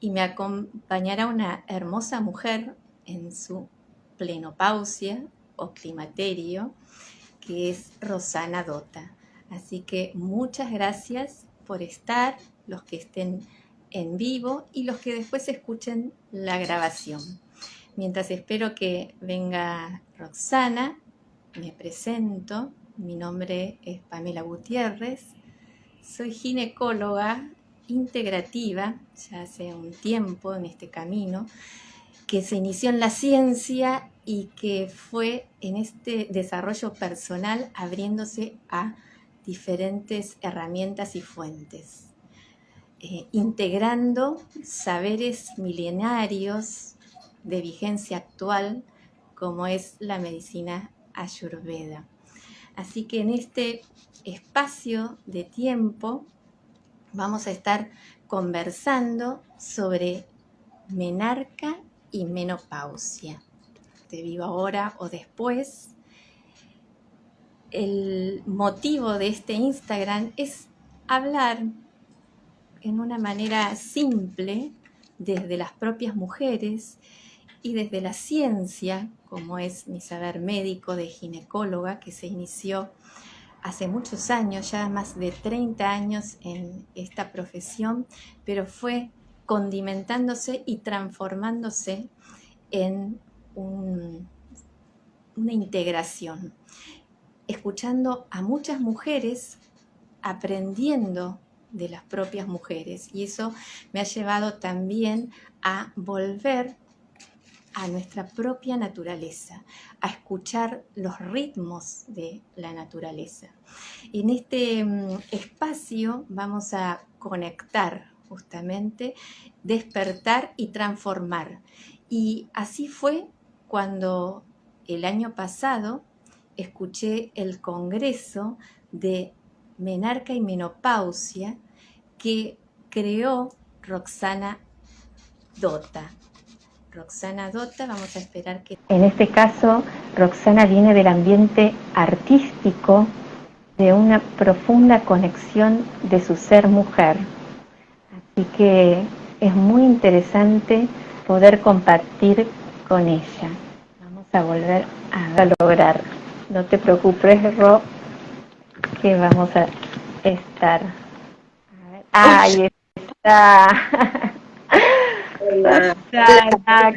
y me acompañará una hermosa mujer en su plenopausia o climaterio, que es Roxana Dota. Así que muchas gracias por estar, los que estén en vivo y los que después escuchen la grabación. Mientras espero que venga Roxana, me presento. Mi nombre es Pamela Gutiérrez, soy ginecóloga integrativa, ya hace un tiempo en este camino, que se inició en la ciencia y que fue en este desarrollo personal abriéndose a diferentes herramientas y fuentes, integrando saberes milenarios de vigencia actual como es la medicina ayurveda. Así que en este espacio de tiempo vamos a estar conversando sobre menarca y menopausia, de vivo ahora o después. El motivo de este Instagram es hablar en una manera simple desde las propias mujeres y desde la ciencia, como es mi saber médico de ginecóloga, que se inició hace muchos años, ya más de 30 años en esta profesión, pero fue condimentándose y transformándose en una integración, escuchando a muchas mujeres, aprendiendo de las propias mujeres, y eso me ha llevado también a volver a nuestra propia naturaleza, a escuchar los ritmos de la naturaleza. En este espacio vamos a conectar justamente, despertar y transformar. Y así fue cuando el año pasado escuché el congreso de menarca y menopausia que creó Roxana Dota. Roxana Dota, vamos a esperar que... En este caso, Roxana viene del ambiente artístico, de una profunda conexión de su ser mujer. Así que es muy interesante poder compartir con ella. Vamos a volver a lograr. No te preocupes, Ro, que vamos a estar. A ver. ¡Ahí está! Roxana,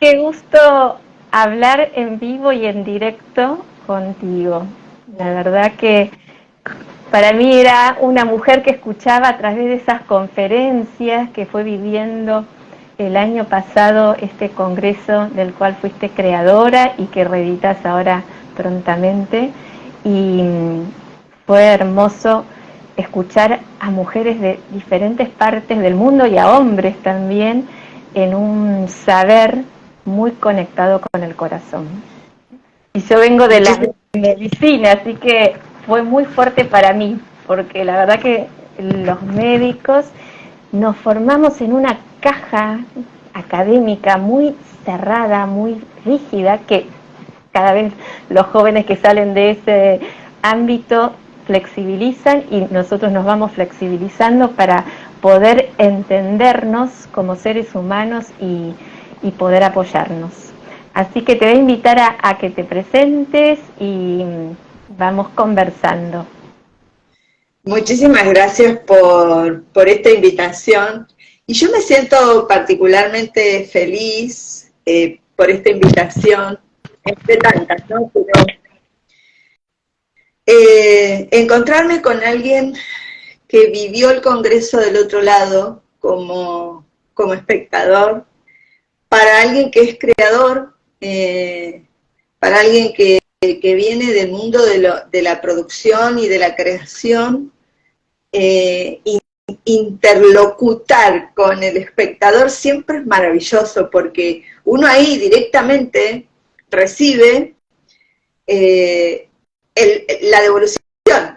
qué gusto hablar en vivo y en directo contigo. La verdad que para mí era una mujer que escuchaba a través de esas conferencias que fue viviendo el año pasado este congreso del cual fuiste creadora y que reeditas ahora prontamente. Y fue hermoso escuchar a mujeres de diferentes partes del mundo y a hombres también en un saber muy conectado con el corazón. Y yo vengo de la medicina, así que fue muy fuerte para mí, porque la verdad que los médicos nos formamos en una caja académica muy cerrada, muy rígida, que cada vez los jóvenes que salen de ese ámbito flexibilizan y nosotros nos vamos flexibilizando para poder entendernos como seres humanos y poder apoyarnos. Así que te voy a invitar a que te presentes y vamos conversando. Muchísimas gracias por esta invitación. Y yo me siento particularmente feliz por esta invitación, entre tantas, ¿no? Pero encontrarme con alguien que vivió el Congreso del otro lado como espectador, para alguien que es creador, para alguien que viene del mundo de la producción y de la creación, interlocutar con el espectador siempre es maravilloso, porque uno ahí directamente recibe la devolución,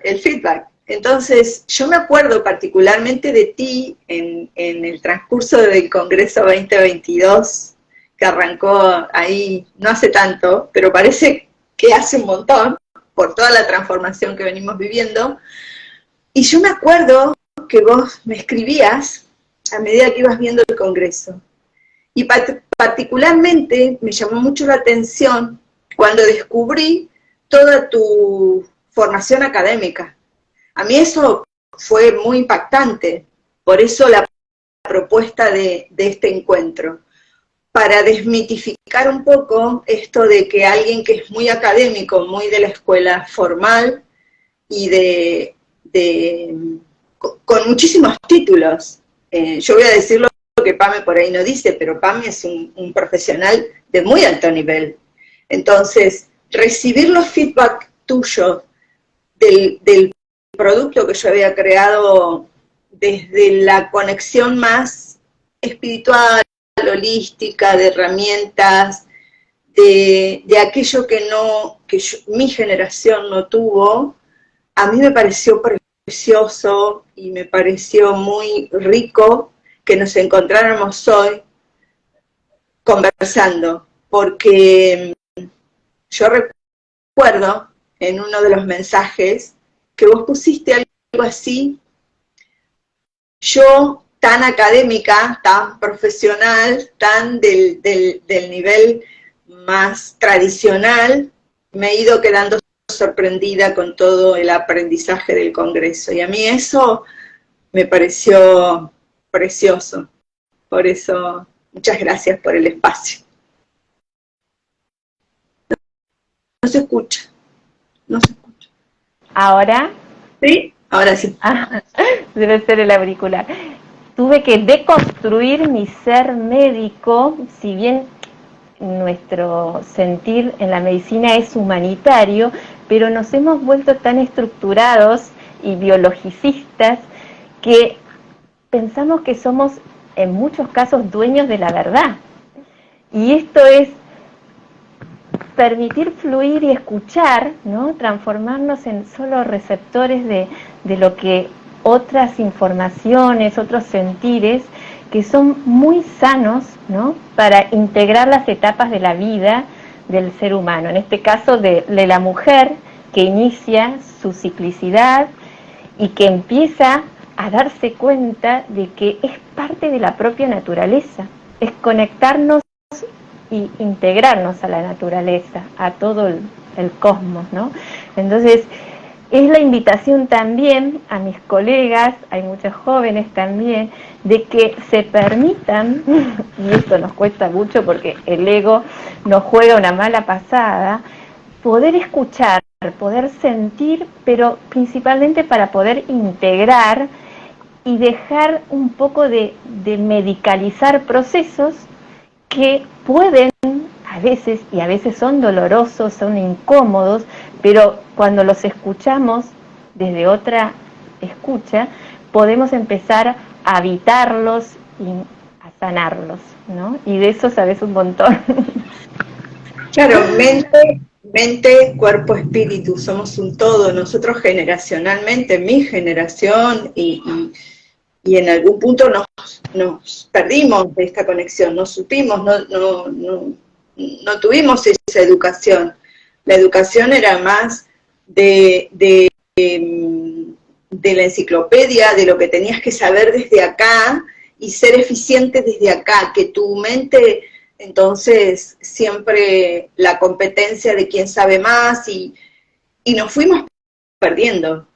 el feedback. Entonces, yo me acuerdo particularmente de ti en el transcurso del Congreso 2022, que arrancó ahí no hace tanto, pero parece que hace un montón, por toda la transformación que venimos viviendo. Y yo me acuerdo que vos me escribías a medida que ibas viendo el Congreso. Y particularmente me llamó mucho la atención cuando descubrí toda tu formación académica. A mí eso fue muy impactante, por eso la propuesta de este encuentro, para desmitificar un poco esto de que alguien que es muy académico, muy de la escuela formal y con muchísimos títulos. Yo voy a decir lo que Pame por ahí no dice, pero Pame es un profesional de muy alto nivel. Entonces, recibir los feedback tuyos del producto que yo había creado desde la conexión más espiritual, holística, de herramientas, de aquello que mi generación no tuvo, a mí me pareció precioso y me pareció muy rico que nos encontráramos hoy conversando, porque yo recuerdo en uno de los mensajes que vos pusiste algo así, yo tan académica, tan profesional, tan del nivel más tradicional, me he ido quedando sorprendida con todo el aprendizaje del Congreso. Y a mí eso me pareció precioso. Por eso, muchas gracias por el espacio. No se escucha. No se escucha. ¿Ahora? ¿Sí? Ahora sí. Ah, debe ser el auricular. Tuve que deconstruir mi ser médico, si bien nuestro sentir en la medicina es humanitario, pero nos hemos vuelto tan estructurados y biologicistas que pensamos que somos en muchos casos dueños de la verdad. Y esto es permitir fluir y escuchar, ¿no? Transformarnos en solo receptores de lo que otras informaciones, otros sentires, que son muy sanos, ¿no? Para integrar las etapas de la vida del ser humano, en este caso de la mujer que inicia su ciclicidad y que empieza a darse cuenta de que es parte de la propia naturaleza, es conectarnos y integrarnos a la naturaleza, a todo el cosmos, ¿no? Entonces, es la invitación también a mis colegas, hay muchos jóvenes también, de que se permitan, y esto nos cuesta mucho porque el ego nos juega una mala pasada, poder escuchar, poder sentir, pero principalmente para poder integrar y dejar un poco de medicalizar procesos que pueden a veces, y a veces son dolorosos, son incómodos, pero cuando los escuchamos desde otra escucha, podemos empezar a habitarlos y a sanarlos, ¿no? Y de eso sabes un montón. Claro, mente, cuerpo, espíritu, somos un todo. Nosotros generacionalmente, mi generación y en algún punto nos perdimos de esta conexión, no supimos, no tuvimos esa educación. La educación era más de la enciclopedia, de lo que tenías que saber desde acá y ser eficiente desde acá, que tu mente, entonces, siempre la competencia de quién sabe más y nos fuimos perdiendo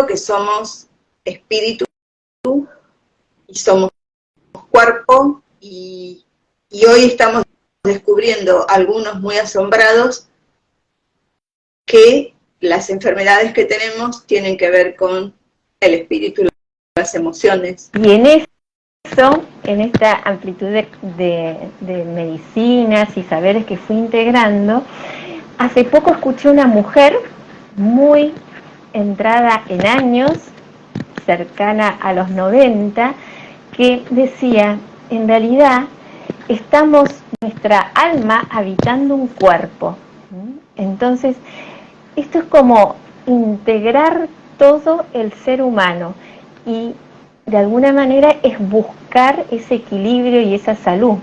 que somos espíritu y somos cuerpo y hoy estamos descubriendo, algunos muy asombrados, que las enfermedades que tenemos tienen que ver con el espíritu y las emociones. Y en eso, en esta amplitud de medicinas y saberes que fui integrando, hace poco escuché una mujer muy entrada en años, cercana a los 90, que decía, en realidad estamos nuestra alma habitando un cuerpo. Entonces, esto es como integrar todo el ser humano y de alguna manera es buscar ese equilibrio y esa salud.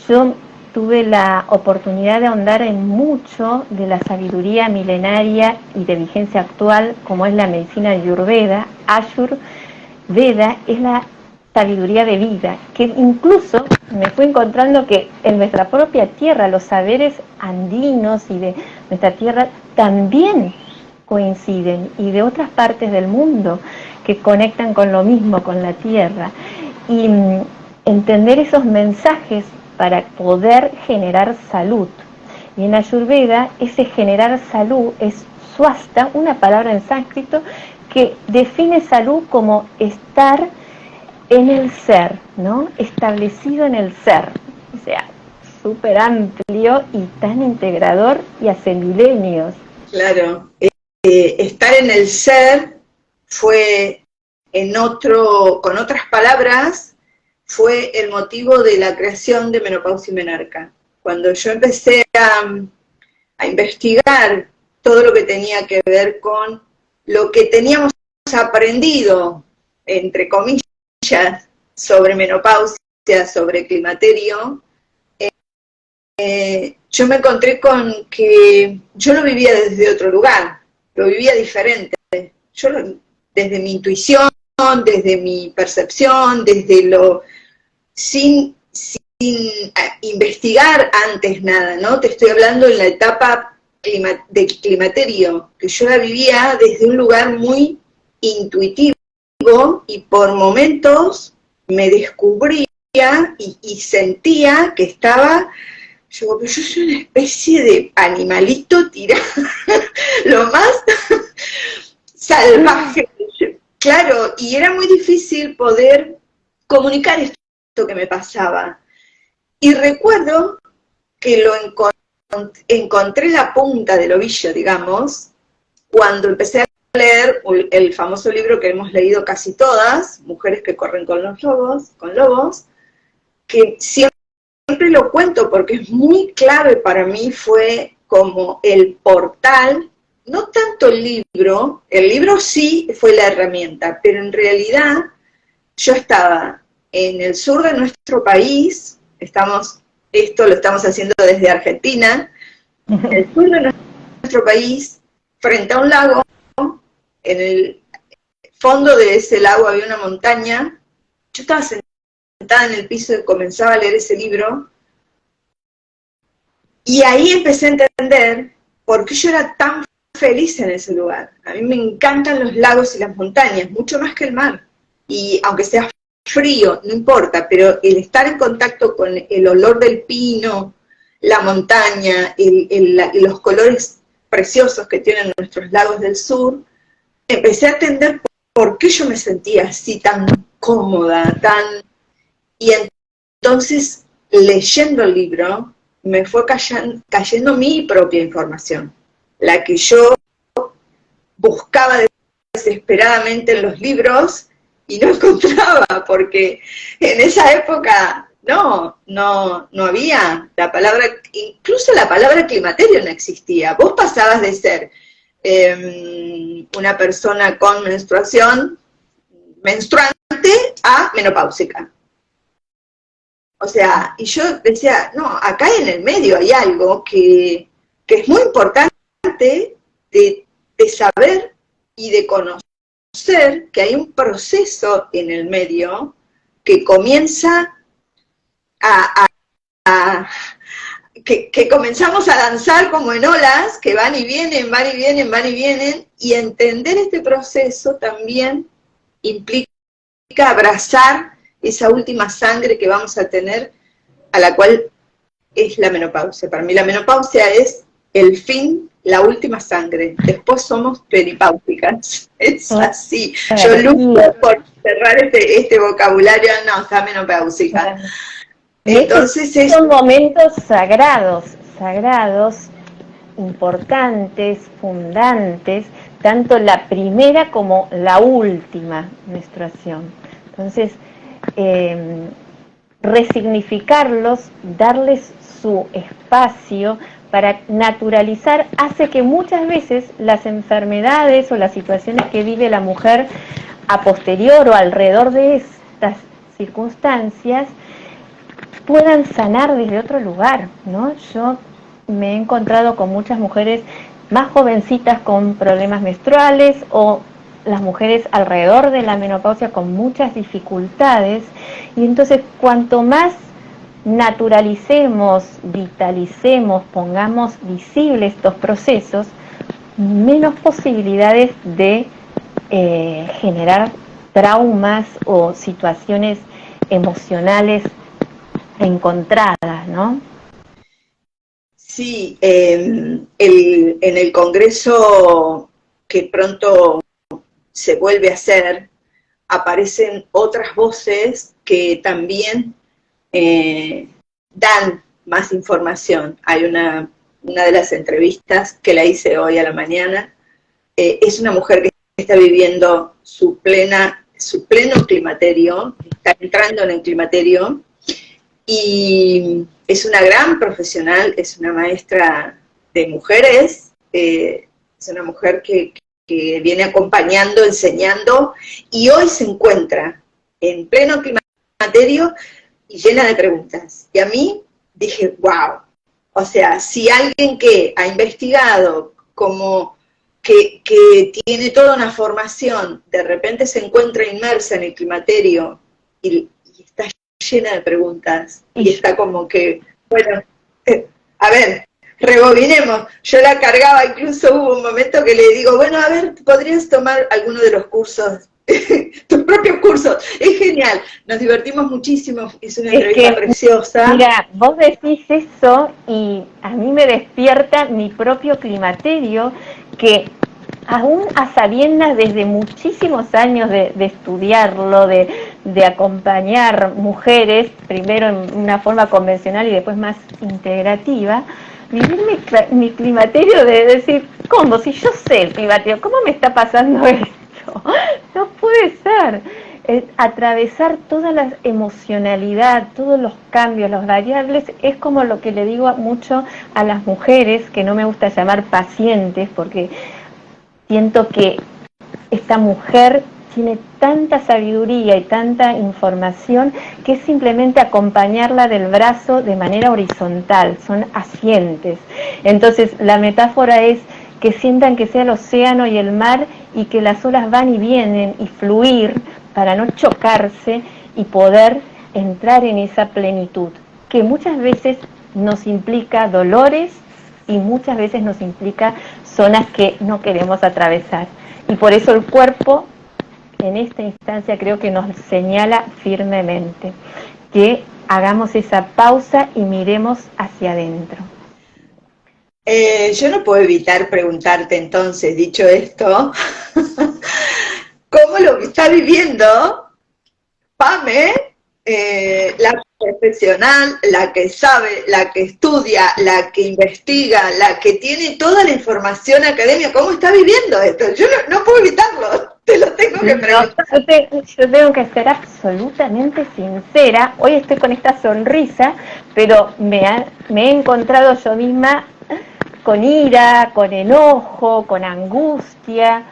Yo tuve la oportunidad de ahondar en mucho de la sabiduría milenaria y de vigencia actual, como es la medicina ayurveda, Ayur Veda es la sabiduría de vida, que incluso me fui encontrando que en nuestra propia tierra, los saberes andinos y de nuestra tierra también coinciden, y de otras partes del mundo que conectan con lo mismo, con la tierra. Y entender esos mensajes para poder generar salud. Y en Ayurveda, ese generar salud es swasta, una palabra en sánscrito que define salud como estar en el ser, ¿no? Establecido en el ser. O sea, súper amplio y tan integrador y hace milenios. Claro. Estar en el ser fue con otras palabras, fue el motivo de la creación de Menopausia y Menarca. Cuando yo empecé a investigar todo lo que tenía que ver con lo que teníamos aprendido, entre comillas, sobre menopausia, sobre climaterio, yo me encontré con que yo lo vivía desde otro lugar, lo vivía diferente. Yo desde mi intuición, desde mi percepción, sin investigar antes nada, ¿no? Te estoy hablando en la etapa de climaterio, que yo la vivía desde un lugar muy intuitivo y por momentos me descubría y sentía que estaba, yo soy una especie de animalito tirado, lo más salvaje. Claro, y era muy difícil poder comunicar esto que me pasaba. Y recuerdo que encontré la punta del ovillo, digamos, cuando empecé a leer el famoso libro que hemos leído casi todas, Mujeres que corren con lobos, que siempre lo cuento porque es muy clave para mí, fue como el portal, no tanto el libro sí fue la herramienta, pero en realidad yo estaba en el sur de nuestro país, esto lo estamos haciendo desde Argentina, en el sur de nuestro país, frente a un lago, en el fondo de ese lago había una montaña, yo estaba sentada en el piso y comenzaba a leer ese libro, y ahí empecé a entender por qué yo era tan feliz en ese lugar. A mí me encantan los lagos y las montañas, mucho más que el mar, y aunque sea frío, no importa, pero el estar en contacto con el olor del pino, la montaña, los colores preciosos que tienen nuestros lagos del sur, empecé a entender por qué yo me sentía así tan cómoda, y entonces, leyendo el libro, me fue cayendo mi propia información, la que yo buscaba desesperadamente en los libros y no encontraba, porque en esa época no había la palabra, incluso la palabra climaterio no existía. Vos pasabas de ser una persona con menstruante a menopáusica. O sea, y yo decía, no, acá en el medio hay algo que es muy importante de saber y de conocer, que hay un proceso en el medio que comienza que comenzamos a danzar como en olas, que van y vienen, van y vienen, van y vienen, y entender este proceso también implica abrazar esa última sangre que vamos a tener, a la cual es la menopausia. Para mí la menopausia es el fin, la última sangre. Después somos peripáuticas. Es así. Yo lucho por cerrar este vocabulario, no, está menopáusica. Entonces son momentos sagrados, importantes, fundantes, tanto la primera como la última menstruación. Entonces, resignificarlos, darles su espacio para naturalizar, hace que muchas veces las enfermedades o las situaciones que vive la mujer a posterior o alrededor de estas circunstancias puedan sanar desde otro lugar, ¿no? Yo me he encontrado con muchas mujeres más jovencitas con problemas menstruales o las mujeres alrededor de la menopausia con muchas dificultades, y entonces cuanto más naturalicemos, vitalicemos, pongamos visibles estos procesos, menos posibilidades de generar traumas o situaciones emocionales encontradas, ¿no? Sí, en el congreso que pronto se vuelve a hacer, aparecen otras voces que también dan más información. Hay una de las entrevistas que la hice hoy a la mañana, es una mujer que está viviendo su pleno climaterio, está entrando en el climaterio, y es una gran profesional, es una maestra de mujeres, es una mujer que viene acompañando, enseñando, y hoy se encuentra en pleno climaterio y llena de preguntas. Y a mí dije, wow, o sea, si alguien que ha investigado, como que tiene toda una formación, de repente se encuentra inmersa en el climaterio y está llena de preguntas, y está como que, bueno, a ver, rebobinemos. Yo la cargaba, incluso hubo un momento que le digo, bueno, a ver, ¿podrías tomar alguno de los cursos? Tus propios cursos. Es genial, nos divertimos muchísimo, es una entrevista preciosa. Mira, vos decís eso y a mí me despierta mi propio climaterio, que aún a sabiendas desde muchísimos años de estudiarlo, de acompañar mujeres, primero en una forma convencional y después más integrativa, vivir mi climaterio de decir, ¿cómo? Si yo sé el climaterio, ¿cómo me está pasando esto? No puede ser. Atravesar toda la emocionalidad, todos los cambios, las variables, es como lo que le digo mucho a las mujeres, que no me gusta llamar pacientes, porque siento que esta mujer tiene tanta sabiduría y tanta información que es simplemente acompañarla del brazo de manera horizontal, son asientes. Entonces la metáfora es que sientan que sea el océano y el mar y que las olas van y vienen y fluir para no chocarse y poder entrar en esa plenitud, que muchas veces nos implica dolores y muchas veces nos implica zonas que no queremos atravesar. Y por eso el cuerpo, en esta instancia, creo que nos señala firmemente que hagamos esa pausa y miremos hacia adentro. Yo no puedo evitar preguntarte entonces, dicho esto, ¿cómo lo está viviendo Pame, la profesional, la que sabe, la que estudia, la que investiga, la que tiene toda la información académica? ¿Cómo está viviendo esto? Yo no puedo evitarlo, te lo tengo que preguntar. Yo tengo que ser absolutamente sincera. Hoy estoy con esta sonrisa, pero me he encontrado yo misma con ira, con enojo, con angustia,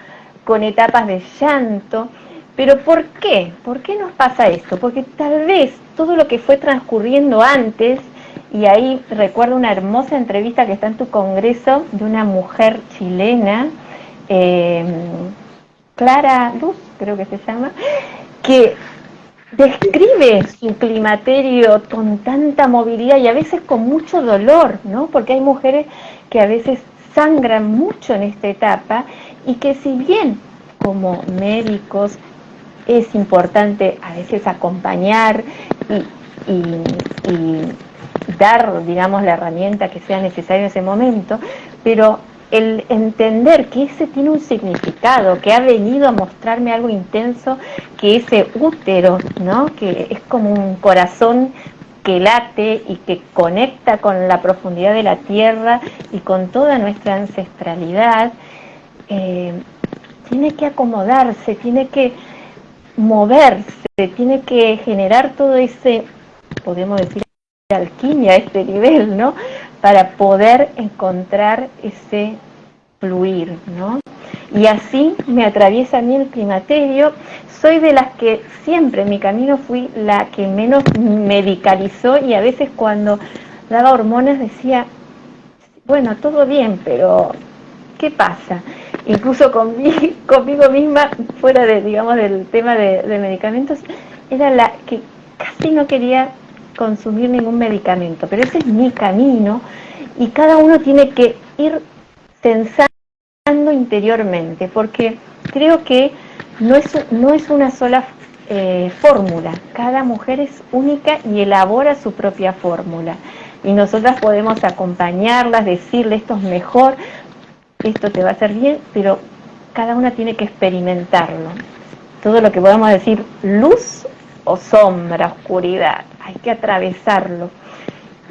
con etapas de llanto. Pero ¿por qué? ¿Por qué nos pasa esto? Porque tal vez todo lo que fue transcurriendo antes, y ahí recuerdo una hermosa entrevista que está en tu congreso de una mujer chilena, Clara Luz, creo que se llama, que describe su climaterio con tanta movilidad y a veces con mucho dolor, ¿no? Porque hay mujeres que a veces sangran mucho en esta etapa y que si bien como médicos es importante a veces acompañar y dar, digamos, la herramienta que sea necesaria en ese momento, pero el entender que ese tiene un significado, que ha venido a mostrarme algo intenso, que ese útero, ¿no? Que es como un corazón que late y que conecta con la profundidad de la tierra y con toda nuestra ancestralidad, tiene que acomodarse, tiene que moverse, tiene que generar todo ese, podemos decir, alquimia a este nivel, ¿no? Para poder encontrar ese fluir, ¿no? Y así me atraviesa a mí el climaterio. Soy de las que siempre en mi camino fui la que menos medicalizó, y a veces cuando daba hormonas decía, bueno, todo bien, pero ¿qué pasa? incluso conmigo misma, fuera de, digamos, del tema de medicamentos, era la que casi no quería consumir ningún medicamento, pero ese es mi camino y cada uno tiene que ir pensando interiormente, porque creo que no es una sola fórmula, cada mujer es única y elabora su propia fórmula, y nosotras podemos acompañarlas, decirle esto es mejor, esto te va a hacer bien, pero cada una tiene que experimentarlo. Todo lo que podemos decir, luz o sombra, oscuridad, hay que atravesarlo.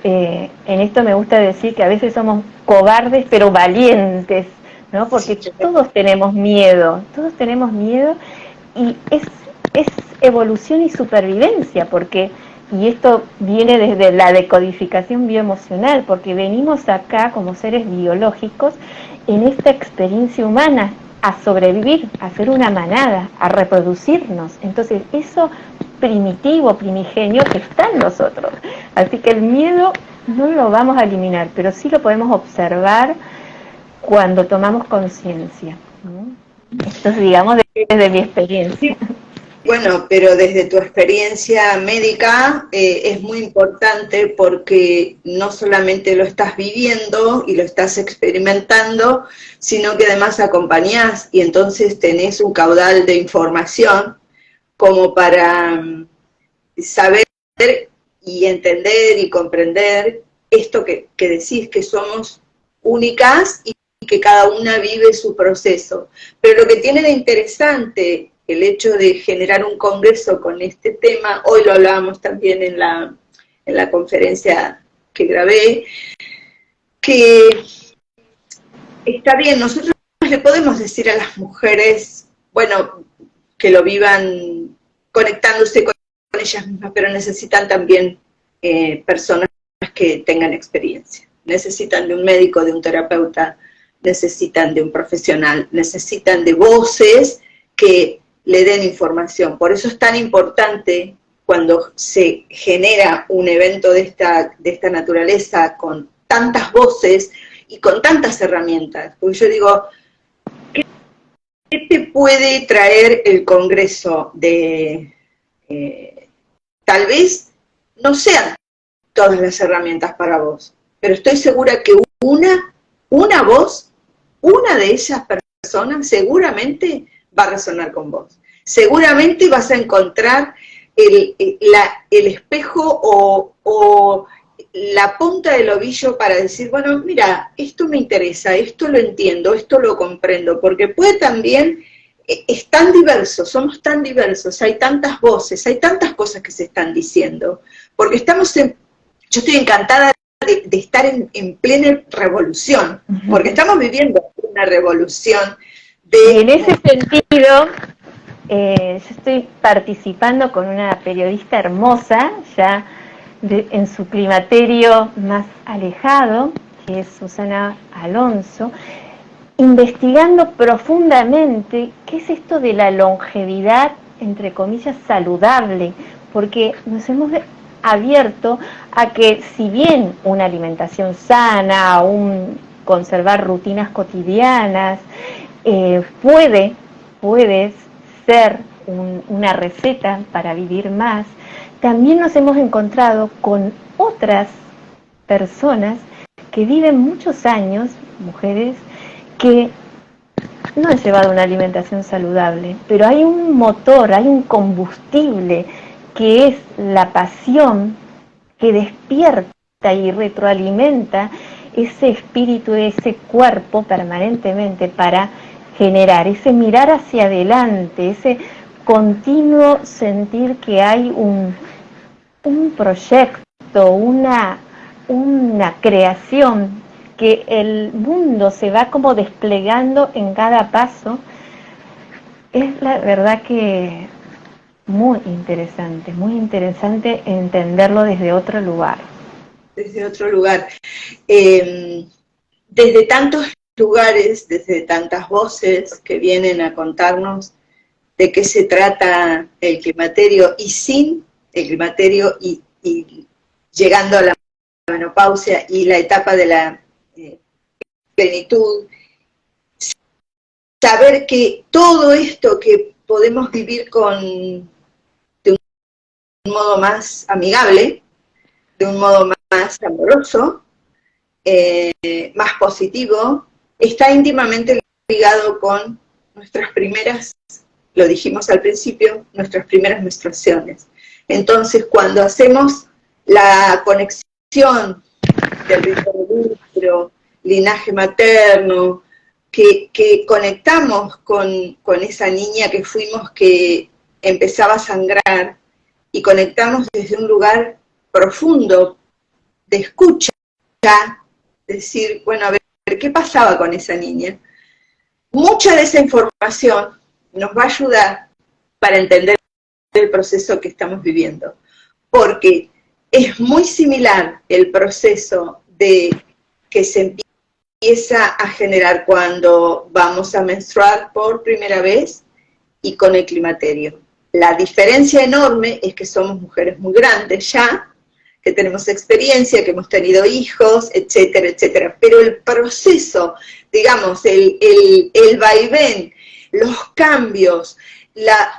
En esto me gusta decir que a veces somos cobardes pero valientes, ¿no? Porque todos tenemos miedo y es evolución y supervivencia, porque, y esto viene desde la decodificación bioemocional, porque venimos acá como seres biológicos en esta experiencia humana a sobrevivir, a ser una manada, a reproducirnos. Entonces eso primitivo, primigenio, está en nosotros. Así que el miedo no lo vamos a eliminar, pero sí lo podemos observar cuando tomamos conciencia, ¿no? Esto es, digamos, desde mi experiencia. Bueno, pero desde tu experiencia médica es muy importante porque no solamente lo estás viviendo y lo estás experimentando, sino que además acompañás y entonces tenés un caudal de información como para saber y entender y comprender esto que decís, que somos únicas y que cada una vive su proceso. Pero lo que tiene de interesante el hecho de generar un congreso con este tema, hoy lo hablábamos también en la conferencia que grabé, que está bien, nosotros le podemos decir a las mujeres, bueno, que lo vivan conectándose con ellas mismas, pero necesitan también personas que tengan experiencia. Necesitan de un médico, de un terapeuta, necesitan de un profesional, necesitan de voces que le den información. Por eso es tan importante cuando se genera un evento de esta naturaleza con tantas voces y con tantas herramientas. Porque yo digo, ¿qué te puede traer el Congreso de... tal vez no sean todas las herramientas para vos, pero estoy segura que una voz, una de esas personas seguramente va a resonar con vos. Seguramente vas a encontrar el espejo o la punta del ovillo para decir, bueno, mira, esto me interesa, esto lo entiendo, esto lo comprendo, porque puede también, es tan diverso, somos tan diversos, hay tantas voces, hay tantas cosas que se están diciendo, porque estamos yo estoy encantada de estar en plena revolución, porque estamos viviendo una revolución de... Y en ese sentido, yo estoy participando con una periodista hermosa, ya en su climaterio más alejado, que es Susana Alonso, investigando profundamente qué es esto de la longevidad, entre comillas, saludable, porque nos hemos abierto a que si bien una alimentación sana, un conservar rutinas cotidianas, puede ser una receta para vivir más, también nos hemos encontrado con otras personas que viven muchos años, mujeres, que no han llevado una alimentación saludable, pero hay un motor, hay un combustible que es la pasión que despierta y retroalimenta ese espíritu, ese cuerpo permanentemente para generar, ese mirar hacia adelante, ese continuo sentir que hay un proyecto, una creación, que el mundo se va como desplegando en cada paso. Es la verdad que muy interesante entenderlo desde otro lugar. Desde otro lugar. Desde tantos lugares, desde tantas voces que vienen a contarnos de qué se trata el climaterio y sin el climaterio y llegando a la menopausia y la etapa de la plenitud, saber que todo esto que podemos vivir de un modo más amigable, de un modo más amoroso, más positivo, está íntimamente ligado con nuestras primeras, lo dijimos al principio, nuestras primeras menstruaciones. Entonces, cuando hacemos la conexión del rito del útero, linaje materno, que conectamos con esa niña que fuimos, que empezaba a sangrar, y conectamos desde un lugar profundo de escucha, decir, bueno, a ver, ¿qué pasaba con esa niña? Mucha de esa información nos va a ayudar para entender el proceso que estamos viviendo, porque es muy similar el proceso de que se empieza a generar cuando vamos a menstruar por primera vez y con el climaterio. La diferencia enorme es que somos mujeres muy grandes ya, que tenemos experiencia, que hemos tenido hijos, etcétera, etcétera. Pero el proceso, digamos, el vaivén, los cambios,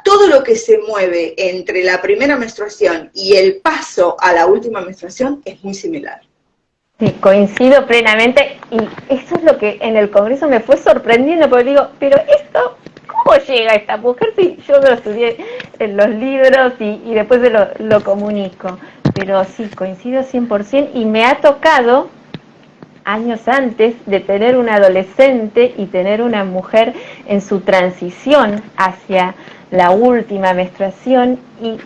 todo lo que se mueve entre la primera menstruación y el paso a la última menstruación es muy similar. Sí, coincido plenamente, y eso es lo que en el Congreso me fue sorprendiendo, porque digo, pero esto, ¿cómo llega a esta mujer si yo lo estudié en los libros y después lo comunico? Pero sí, coincido 100%, y me ha tocado años antes de tener una adolescente y tener una mujer en su transición hacia la última menstruación, y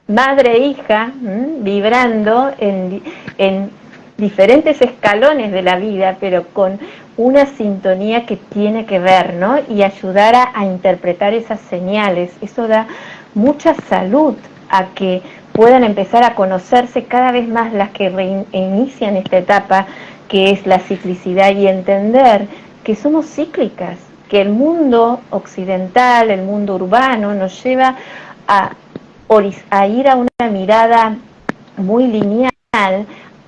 madre e hija vibrando en diferentes escalones de la vida, pero con una sintonía que tiene que ver, ¿no? Y ayudar a interpretar esas señales. Eso da mucha salud a que puedan empezar a conocerse cada vez más las que reinician esta etapa, que es la ciclicidad, y entender que somos cíclicas, que el mundo occidental, el mundo urbano, nos lleva a ir a una mirada muy lineal,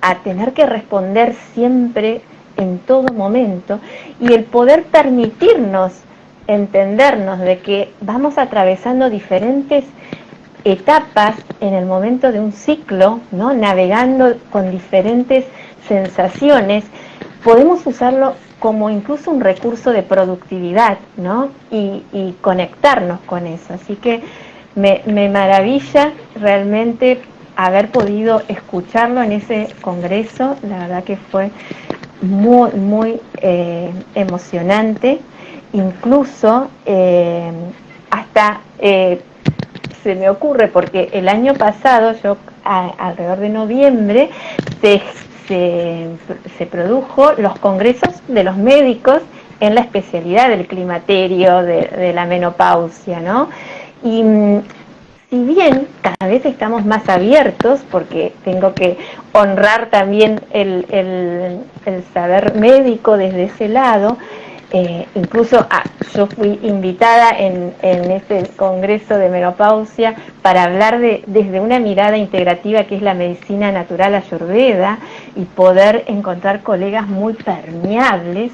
a tener que responder siempre en todo momento, y el poder permitirnos entendernos de que vamos atravesando diferentes etapas en el momento de un ciclo, ¿no? Navegando con diferentes sensaciones, podemos usarlo como incluso un recurso de productividad, ¿no? Y conectarnos con eso. Así que me maravilla realmente haber podido escucharlo en ese congreso. La verdad que fue muy, muy emocionante. Incluso hasta se me ocurre, porque el año pasado, yo alrededor de noviembre, se produjo los congresos de los médicos en la especialidad del climaterio, de la menopausia, ¿no? Y si bien cada vez estamos más abiertos, porque tengo que honrar también el saber médico desde ese lado, incluso yo fui invitada en este congreso de menopausia para hablar desde una mirada integrativa, que es la medicina natural ayurveda, y poder encontrar colegas muy permeables.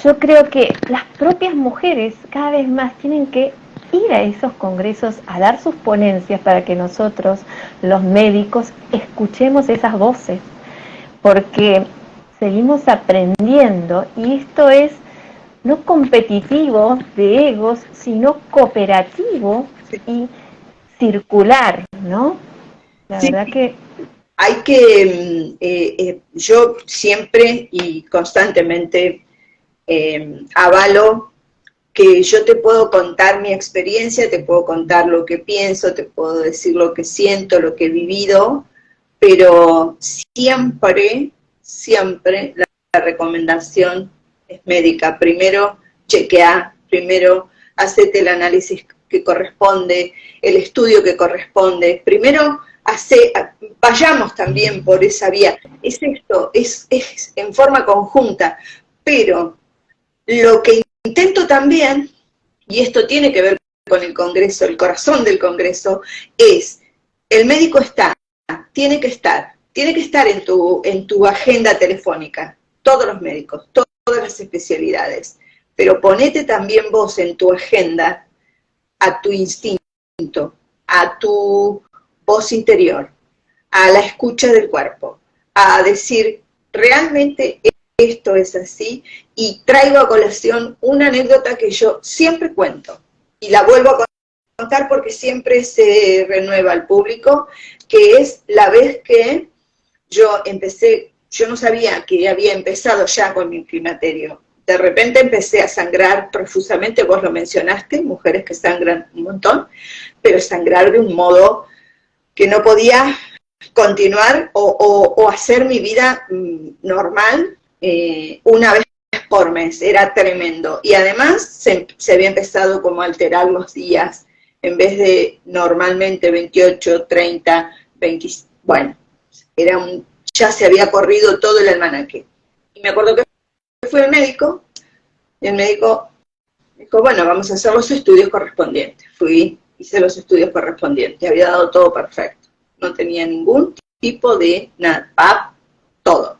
Yo creo que las propias mujeres cada vez más tienen que ir a esos congresos a dar sus ponencias, para que nosotros, los médicos, escuchemos esas voces, porque seguimos aprendiendo, y esto es no competitivo de egos, sino cooperativo y circular, ¿no? La verdad que hay que, yo siempre y constantemente avalo que yo te puedo contar mi experiencia, te puedo contar lo que pienso, te puedo decir lo que siento, lo que he vivido, pero siempre la recomendación es médica. Primero chequea, primero hacete el análisis que corresponde, el estudio que corresponde, primero vayamos también por esa vía. Es esto, es en forma conjunta, pero lo que intento también, y esto tiene que ver con el Congreso, el corazón del Congreso, es, el médico tiene que estar en tu agenda telefónica, todos los médicos, todas las especialidades, pero ponete también vos en tu agenda a tu instinto, a tu voz interior, a la escucha del cuerpo, a decir, realmente esto es así, y traigo a colación una anécdota que yo siempre cuento, y la vuelvo a contar porque siempre se renueva al público, que es la vez que yo empecé, yo no sabía que había empezado ya con mi climaterio. De repente empecé a sangrar profusamente, vos lo mencionaste, mujeres que sangran un montón, pero sangrar de un modo que no podía continuar o hacer mi vida normal una vez por mes, era tremendo. Y además se había empezado como a alterar los días, en vez de normalmente 28, 30, 20, bueno, ya se había corrido todo el almanaque. Y me acuerdo que fui al médico, y el médico dijo, bueno, vamos a hacer los estudios correspondientes. Fui, hice los estudios correspondientes, había dado todo perfecto. No tenía ningún tipo de nada, todo.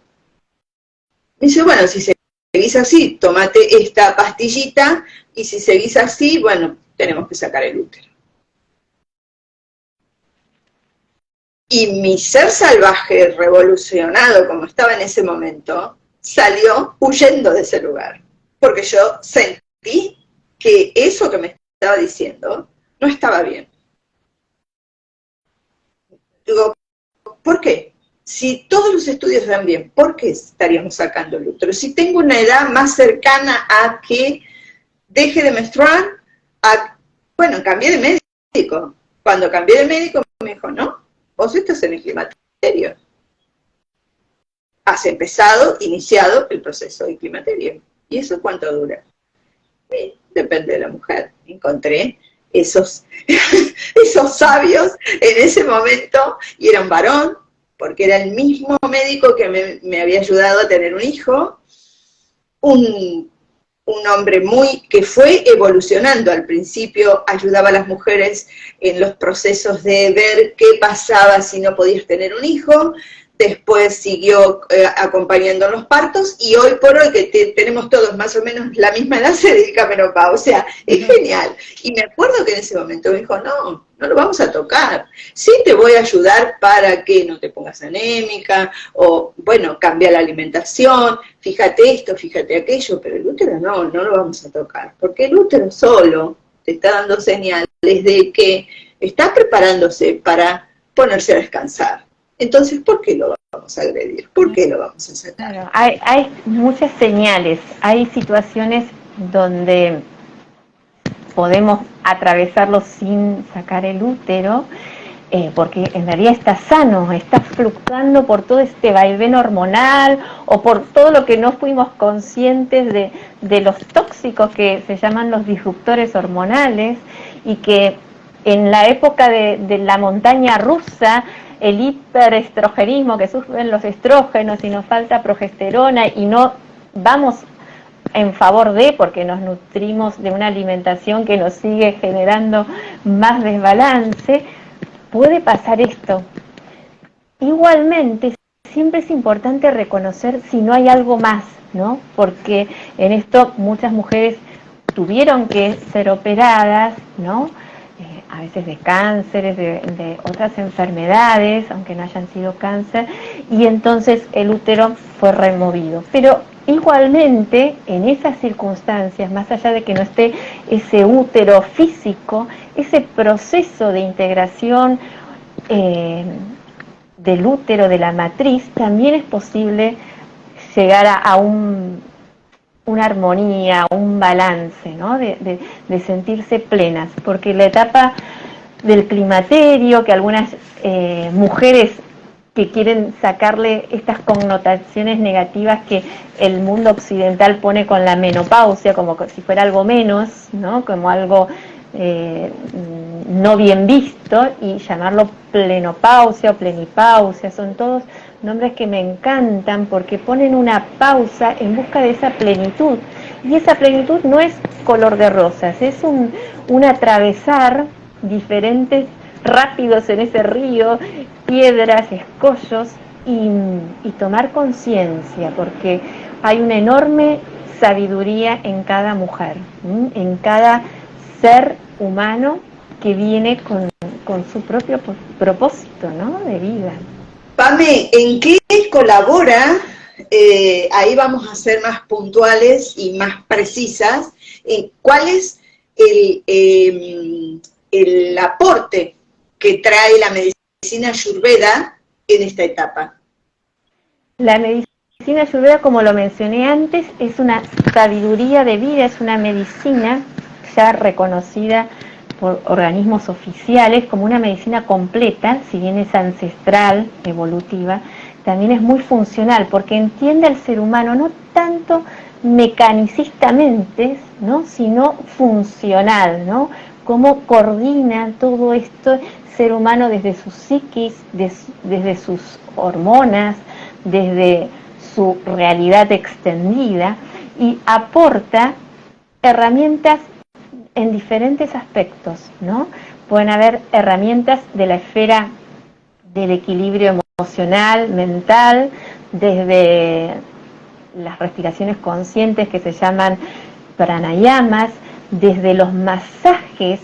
Me dice, bueno, si seguís así, tomate esta pastillita, y si seguís así, bueno, tenemos que sacar el útero. Y mi ser salvaje, revolucionado como estaba en ese momento, salió huyendo de ese lugar. Porque yo sentí que eso que me estaba diciendo no estaba bien. Digo, ¿por qué? Si todos los estudios dan bien, ¿por qué estaríamos sacando el útero? Si tengo una edad más cercana a que deje de menstruar, bueno, cambié de médico. Cuando cambié de médico me dijo, no, vos estás en el climaterio. Has iniciado el proceso de climaterio. ¿Y eso cuánto dura? Depende de la mujer. Encontré esos sabios en ese momento, y era un varón, porque era el mismo médico que me había ayudado a tener un hijo, un hombre que fue evolucionando. Al principio ayudaba a las mujeres en los procesos de ver qué pasaba si no podías tener un hijo, después siguió acompañando en los partos, y hoy por hoy que tenemos todos más o menos la misma edad, se dedica a menopausia. Es genial. Y me acuerdo que en ese momento me dijo, no lo vamos a tocar. Sí te voy a ayudar para que no te pongas anémica, o bueno, cambia la alimentación, fíjate esto, fíjate aquello, pero el útero no lo vamos a tocar, porque el útero solo te está dando señales de que está preparándose para ponerse a descansar. Entonces, ¿por qué lo vamos a agredir? ¿Por qué lo vamos a sacar? Claro, hay muchas señales, hay situaciones donde podemos atravesarlo sin sacar el útero, porque en realidad está sano, está fluctuando por todo este vaivén hormonal o por todo lo que no fuimos conscientes de los tóxicos que se llaman los disruptores hormonales, y que en la época de la montaña rusa, el hiperestrogenismo, que sufren los estrógenos y nos falta progesterona y no vamos en favor porque nos nutrimos de una alimentación que nos sigue generando más desbalance, puede pasar esto. Igualmente, siempre es importante reconocer si no hay algo más, ¿no? Porque en esto muchas mujeres tuvieron que ser operadas, ¿no? A veces de cánceres, de otras enfermedades, aunque no hayan sido cáncer, y entonces el útero fue removido. Pero igualmente, en esas circunstancias, más allá de que no esté ese útero físico, ese proceso de integración del útero, de la matriz, también es posible llegar a una armonía, un balance, ¿no? de sentirse plenas, porque la etapa del climaterio, que algunas mujeres que quieren sacarle estas connotaciones negativas que el mundo occidental pone con la menopausia, como si fuera algo menos, ¿no? Como algo no bien visto, y llamarlo plenopausia o plenipausia, son todos nombres que me encantan porque ponen una pausa en busca de esa plenitud, y esa plenitud no es color de rosas, es un atravesar diferentes rápidos en ese río, piedras, escollos, y tomar conciencia, porque hay una enorme sabiduría en cada mujer, en cada ser humano que viene con su propio propósito, ¿no?, de vida. Pame, ¿en qué colabora? Ahí vamos a ser más puntuales y más precisas. ¿Cuál es el aporte que trae la medicina Ayurveda en esta etapa? La medicina Ayurveda, como lo mencioné antes, es una sabiduría de vida, es una medicina ya reconocida por organismos oficiales como una medicina completa, si bien es ancestral, evolutiva, también es muy funcional porque entiende al ser humano no tanto mecanicistamente, ¿no?, sino funcional, ¿no?, cómo coordina todo esto ser humano desde su psiquis, desde sus hormonas, desde su realidad extendida, y aporta herramientas en diferentes aspectos, ¿no? Pueden haber herramientas de la esfera del equilibrio emocional, mental, desde las respiraciones conscientes que se llaman pranayamas, desde los masajes,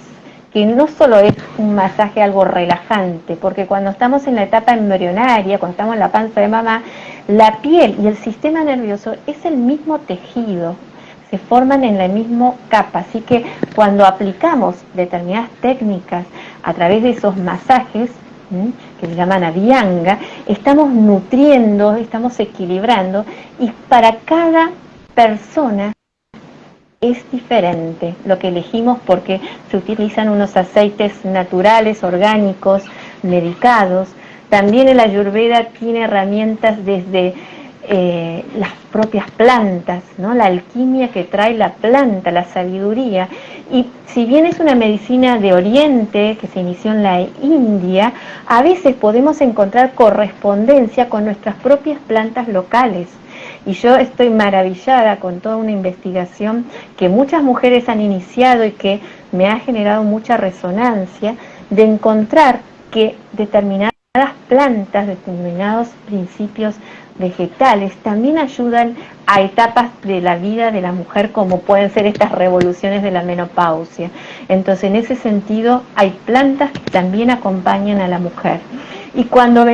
que no solo es un masaje algo relajante, porque cuando estamos en la etapa embrionaria, cuando estamos en la panza de mamá, la piel y el sistema nervioso es el mismo tejido, se forman en la misma capa, así que cuando aplicamos determinadas técnicas a través de esos masajes, que se llaman abhyanga, estamos nutriendo, estamos equilibrando, y para cada persona es diferente lo que elegimos porque se utilizan unos aceites naturales, orgánicos, medicados. También el Ayurveda tiene herramientas desde las propias plantas, ¿no?, la alquimia que trae la planta, la sabiduría. Y si bien es una medicina de Oriente que se inició en la India, a veces podemos encontrar correspondencia con nuestras propias plantas locales. Y yo estoy maravillada con toda una investigación que muchas mujeres han iniciado y que me ha generado mucha resonancia, de encontrar que determinadas plantas, determinados principios vegetales también ayudan a etapas de la vida de la mujer, como pueden ser estas revoluciones de la menopausia. Entonces, en ese sentido, hay plantas que también acompañan a la mujer. Y cuando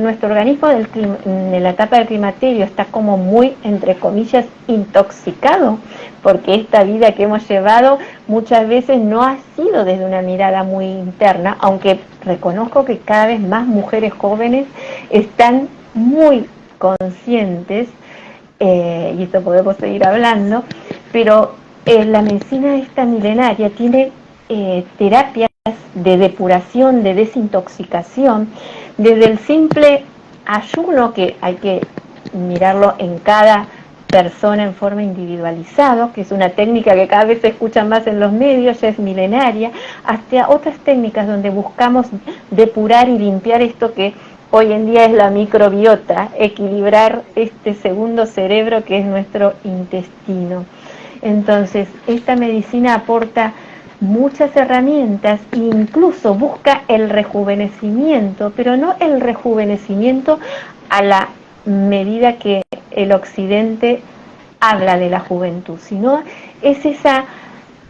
nuestro organismo en la etapa del climaterio está como muy, entre comillas, intoxicado, porque esta vida que hemos llevado muchas veces no ha sido desde una mirada muy interna, aunque reconozco que cada vez más mujeres jóvenes están muy conscientes, y esto podemos seguir hablando, pero la medicina esta milenaria tiene terapias de depuración, de desintoxicación, desde el simple ayuno, que hay que mirarlo en cada persona en forma individualizada, que es una técnica que cada vez se escucha más en los medios, ya es milenaria, hasta otras técnicas donde buscamos depurar y limpiar esto que hoy en día es la microbiota, equilibrar este segundo cerebro que es nuestro intestino. Entonces, esta medicina aporta muchas herramientas e incluso busca el rejuvenecimiento, pero no el rejuvenecimiento a la medida que el occidente habla de la juventud, sino es esa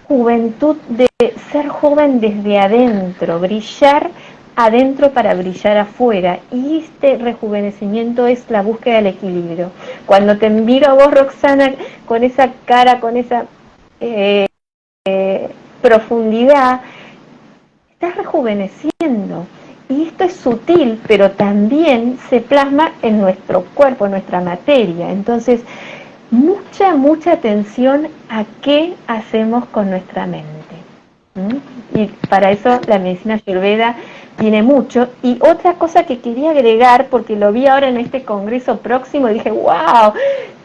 juventud de ser joven desde adentro, brillar adentro para brillar afuera, y este rejuvenecimiento es la búsqueda del equilibrio. Cuando te miro a vos, Roxana, con esa cara, con esa profundidad, estás rejuveneciendo, y esto es sutil, pero también se plasma en nuestro cuerpo, en nuestra materia. Entonces, mucha atención a qué hacemos con nuestra mente. Y para eso la medicina Ayurveda tiene mucho. Y otra cosa que quería agregar, porque lo vi ahora en este congreso próximo y dije, wow,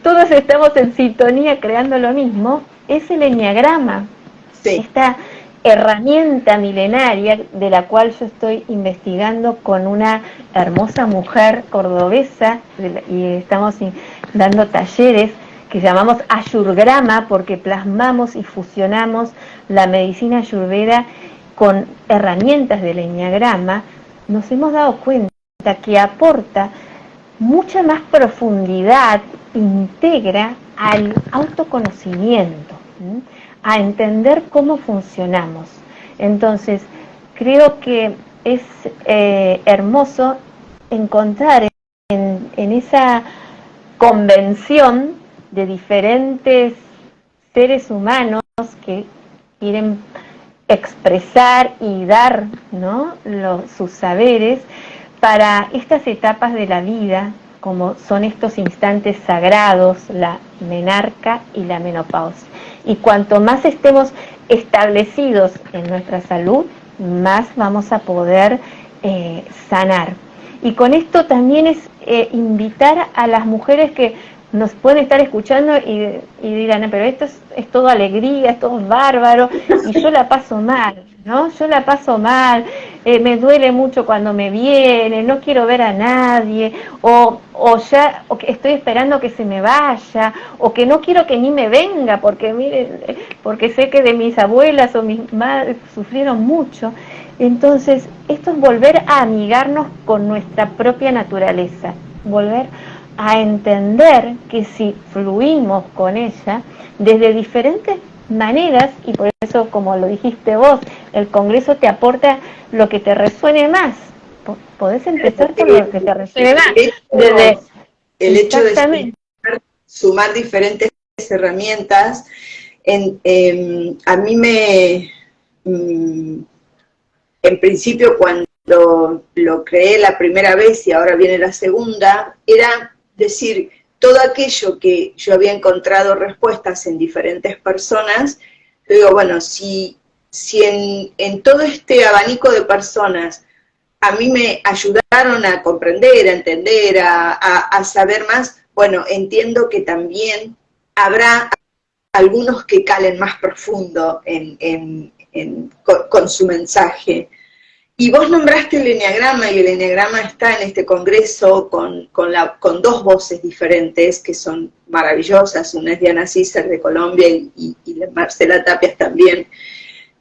todos estamos en sintonía creando lo mismo, es el enneagrama. Sí. Esta herramienta milenaria de la cual yo estoy investigando con una hermosa mujer cordobesa, y estamos dando talleres que llamamos Ayurgrama, porque plasmamos y fusionamos la medicina ayurveda con herramientas del enneagrama. Nos hemos dado cuenta que aporta mucha más profundidad, integra al autoconocimiento, a entender cómo funcionamos. Entonces, creo que es hermoso encontrar en esa convención de diferentes seres humanos que quieren expresar y dar, ¿no?, sus saberes para estas etapas de la vida, como son estos instantes sagrados, la menarca y la menopausia. Y cuanto más estemos establecidos en nuestra salud, más vamos a poder sanar. Y con esto también es invitar a las mujeres que nos pueden estar escuchando y dirán, pero esto es todo alegría, es todo bárbaro, y yo la paso mal, ¿no? Yo la paso mal, me duele mucho cuando me viene, no quiero ver a nadie, o que estoy esperando que se me vaya, o que no quiero que ni me venga, porque miren, porque sé que de mis abuelas o mis madres sufrieron mucho. Entonces, esto es volver a amigarnos con nuestra propia naturaleza, volver a entender que si fluimos con ella desde diferentes maneras, y por eso, como lo dijiste vos, el Congreso te aporta lo que te resuene más. Podés empezar por lo que te resuene más. El hecho de sumar diferentes herramientas, a mí en principio cuando lo creé la primera vez y ahora viene la segunda, era decir, todo aquello que yo había encontrado respuestas en diferentes personas, yo digo, bueno, si en todo este abanico de personas a mí me ayudaron a comprender, a entender, a saber más, bueno, entiendo que también habrá algunos que calen más profundo con su mensaje. Y vos nombraste el eneagrama, y el eneagrama está en este congreso con dos voces diferentes que son maravillosas. Una es Diana Cícer de Colombia y Marcela Tapias también,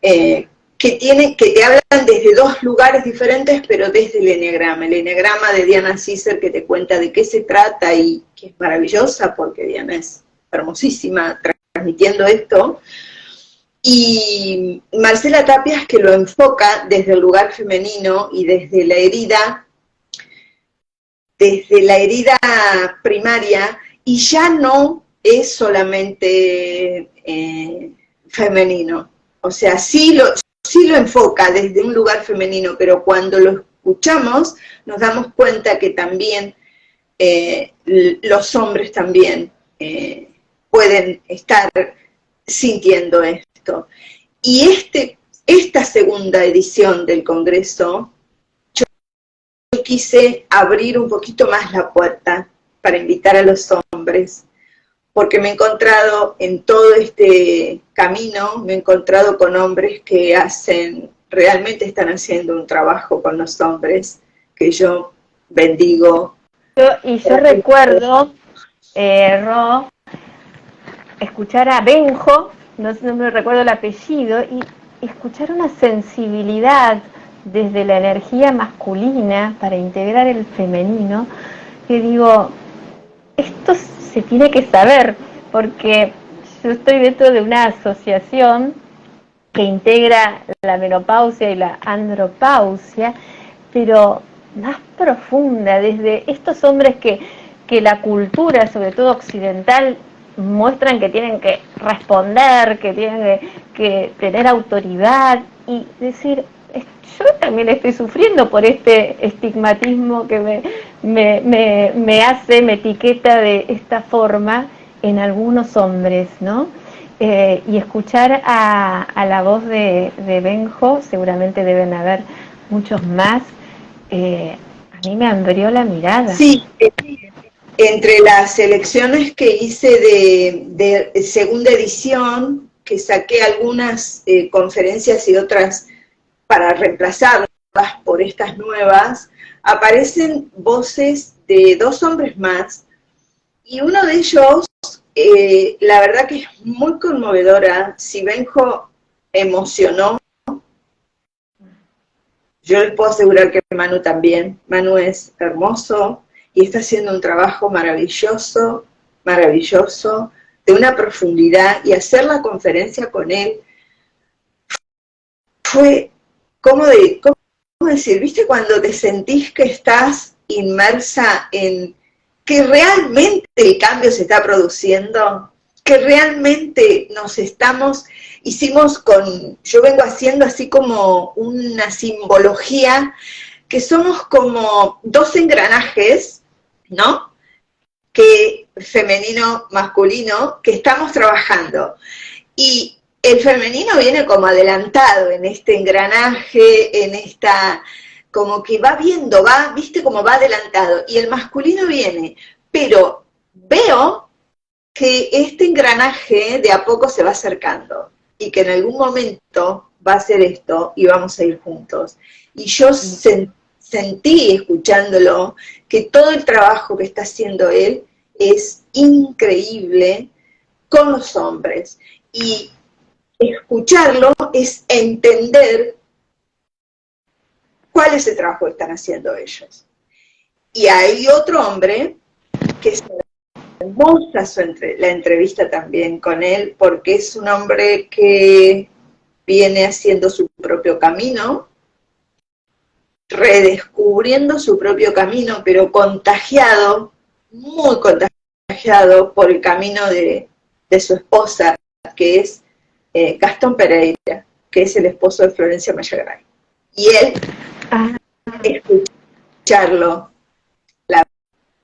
que te hablan desde dos lugares diferentes, pero desde el eneagrama. El eneagrama de Diana Cícer, que te cuenta de qué se trata y que es maravillosa, porque Diana es hermosísima transmitiendo esto. Y Marcela Tapias, que lo enfoca desde el lugar femenino y desde la herida primaria, y ya no es solamente femenino. O sea, sí lo enfoca desde un lugar femenino, pero cuando lo escuchamos nos damos cuenta que también los hombres también pueden estar sintiendo esto. Y esta segunda edición del Congreso, yo quise abrir un poquito más la puerta para invitar a los hombres, porque me he encontrado en todo este camino, me he encontrado con hombres que realmente están haciendo un trabajo con los hombres, que yo bendigo. Yo recuerdo, Ro, escuchar a Benjo, no me recuerdo el apellido, y escuchar una sensibilidad desde la energía masculina para integrar el femenino, que digo, esto se tiene que saber, porque yo estoy dentro de una asociación que integra la menopausia y la andropausia, pero más profunda, desde estos hombres que la cultura, sobre todo occidental, muestran que tienen que responder, que tienen que tener autoridad, y decir, yo también estoy sufriendo por este estigmatismo que me etiqueta de esta forma en algunos hombres, ¿no? Y escuchar a la voz de Benjo, seguramente deben haber muchos más, a mí me abrió la mirada. Sí, entre las selecciones que hice de segunda edición, que saqué algunas conferencias y otras para reemplazarlas por estas nuevas, aparecen voces de dos hombres más, y uno de ellos, la verdad que es muy conmovedora. Si Benjo emocionó, yo les puedo asegurar que Manu también. Manu es hermoso y está haciendo un trabajo maravilloso, maravilloso, de una profundidad, y hacer la conferencia con él fue, ¿cómo decir? ¿Viste cuando te sentís que estás inmersa en que realmente el cambio se está produciendo? Que realmente yo vengo haciendo así como una simbología, que somos como dos engranajes, ¿no? Que femenino, masculino, que estamos trabajando. Y el femenino viene como adelantado en este engranaje, como que va viendo, viste como va adelantado, y el masculino viene, pero veo que este engranaje de a poco se va acercando, y que en algún momento va a ser esto, y vamos a ir juntos. Y yo sentí, escuchándolo, que todo el trabajo que está haciendo él es increíble con los hombres, y escucharlo es entender cuál es el trabajo que están haciendo ellos. Y hay otro hombre que es hermosa la entrevista también con él, porque es un hombre que viene haciendo su propio camino, redescubriendo su propio camino, pero contagiado, muy contagiado por el camino de su esposa, que es Gastón Pereira, que es el esposo de Florencia Mayagray. Y él, escucharlo, la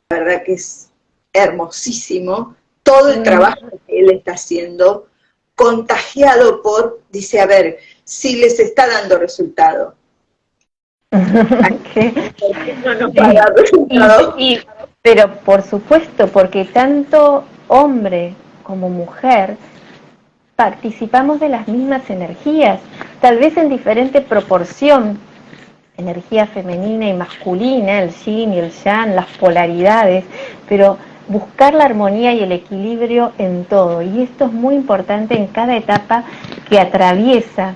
verdad que es hermosísimo, todo el trabajo que él está haciendo, contagiado dice, a ver, si les está dando resultado. ¿Qué? ¿Por qué no nos va a dar resultado? Pero por supuesto, porque tanto hombre como mujer participamos de las mismas energías, tal vez en diferente proporción, energía femenina y masculina, el yin y el yang, las polaridades, pero buscar la armonía y el equilibrio en todo. Y esto es muy importante en cada etapa que atraviesa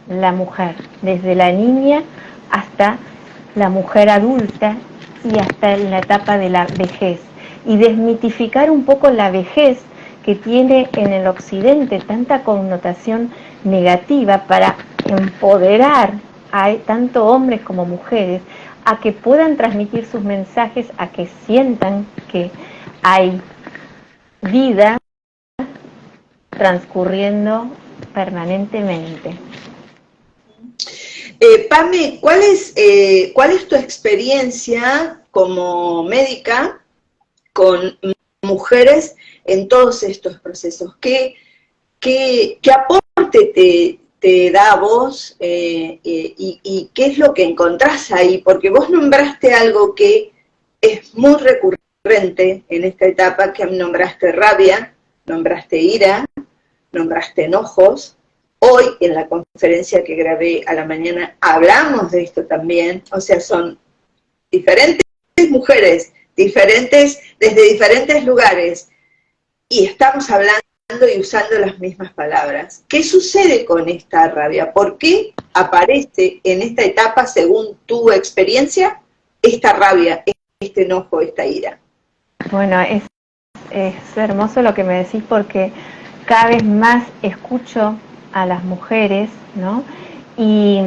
la mujer, desde la niña hasta la mujer adulta y hasta en la etapa de la vejez. Y desmitificar un poco la vejez, que tiene en el occidente tanta connotación negativa, para empoderar a tanto hombres como mujeres a que puedan transmitir sus mensajes, a que sientan que hay vida transcurriendo permanentemente. Pame, ¿cuál es tu experiencia como médica con mujeres en todos estos procesos? ¿Qué aporte te da a vos y qué es lo que encontrás ahí? Porque vos nombraste algo que es muy recurrente en esta etapa, que nombraste rabia, nombraste ira, nombraste enojos. Hoy en la conferencia que grabé a la mañana hablamos de esto también, o sea, son diferentes mujeres, desde diferentes lugares, y estamos hablando y usando las mismas palabras. ¿Qué sucede con esta rabia? ¿Por qué aparece en esta etapa, según tu experiencia, esta rabia, este enojo, esta ira? Bueno, es hermoso lo que me decís, porque cada vez más escucho a las mujeres, ¿no? Y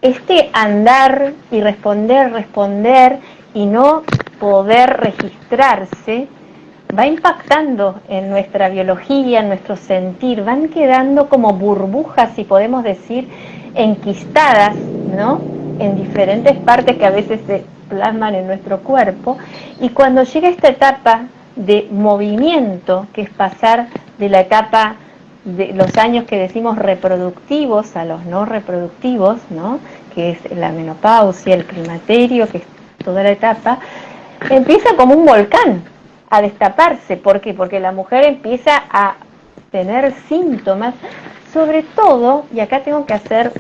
este andar y responder y no poder registrarse va impactando en nuestra biología, en nuestro sentir, van quedando como burbujas, si podemos decir, enquistadas, ¿no? En diferentes partes que a veces se plasman en nuestro cuerpo, y cuando llega esta etapa de movimiento, que es pasar de la etapa de los años que decimos reproductivos a los no reproductivos, ¿no? Que es la menopausia, el climaterio, que es toda la etapa, empieza como un volcán a destaparse. ¿Por qué? Porque la mujer empieza a tener síntomas, sobre todo, y acá tengo que hacer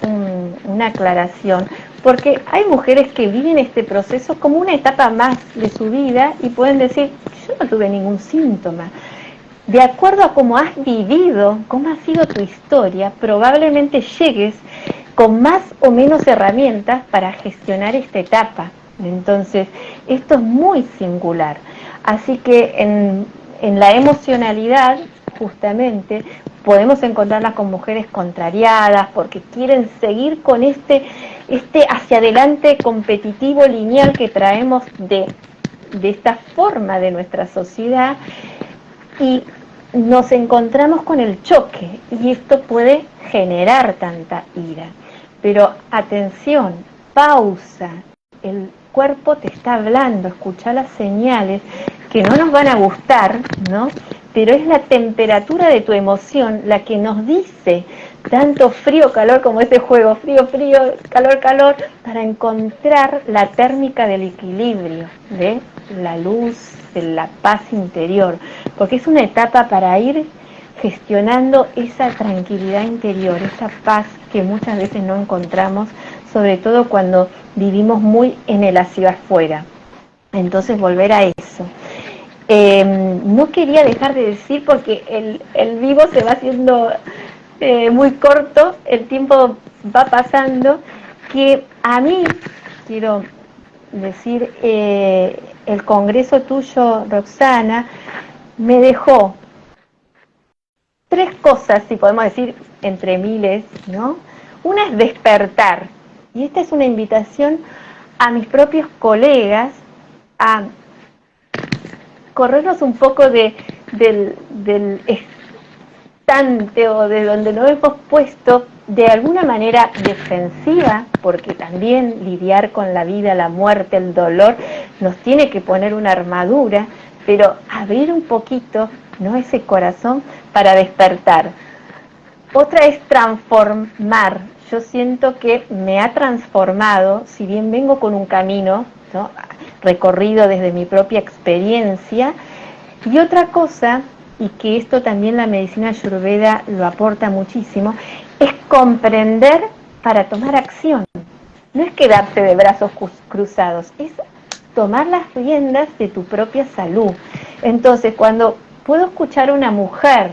una aclaración, porque hay mujeres que viven este proceso como una etapa más de su vida y pueden decir, yo no tuve ningún síntoma. De acuerdo a cómo has vivido, cómo ha sido tu historia, probablemente llegues con más o menos herramientas para gestionar esta etapa. Entonces, esto es muy singular. Así que en en la emocionalidad, justamente, podemos encontrarlas con mujeres contrariadas, porque quieren seguir con este hacia adelante competitivo lineal que traemos de esta forma de nuestra sociedad, y nos encontramos con el choque, y esto puede generar tanta ira. Pero atención, pausa, el cuerpo te está hablando, escuchá las señales que no nos van a gustar, ¿no? Pero es la temperatura de tu emoción la que nos dice tanto frío, calor, como ese juego, frío, frío, calor, calor, para encontrar la térmica del equilibrio, de la luz, de la paz interior, porque es una etapa para ir gestionando esa tranquilidad interior, esa paz que muchas veces no encontramos, sobre todo cuando vivimos muy en el hacia afuera. Entonces volver a eso. No quería dejar de decir, porque el vivo se va haciendo muy corto, el tiempo va pasando, que a mí, quiero decir, el congreso tuyo, Roxana, me dejó 3 cosas, si podemos decir, entre miles, ¿no? Una es despertar, y esta es una invitación a mis propios colegas a corrernos un poco del estante, o de donde nos hemos puesto de alguna manera defensiva, porque también lidiar con la vida, la muerte, el dolor, nos tiene que poner una armadura, pero abrir un poquito, ¿no?, ese corazón para despertar. Otra es transformar. Yo siento que me ha transformado, si bien vengo con un camino, ¿no?, recorrido desde mi propia experiencia. Y otra cosa, y que esto también la medicina ayurveda lo aporta muchísimo, es comprender para tomar acción. No es quedarse de brazos cruzados, es tomar las riendas de tu propia salud. Entonces, cuando puedo escuchar a una mujer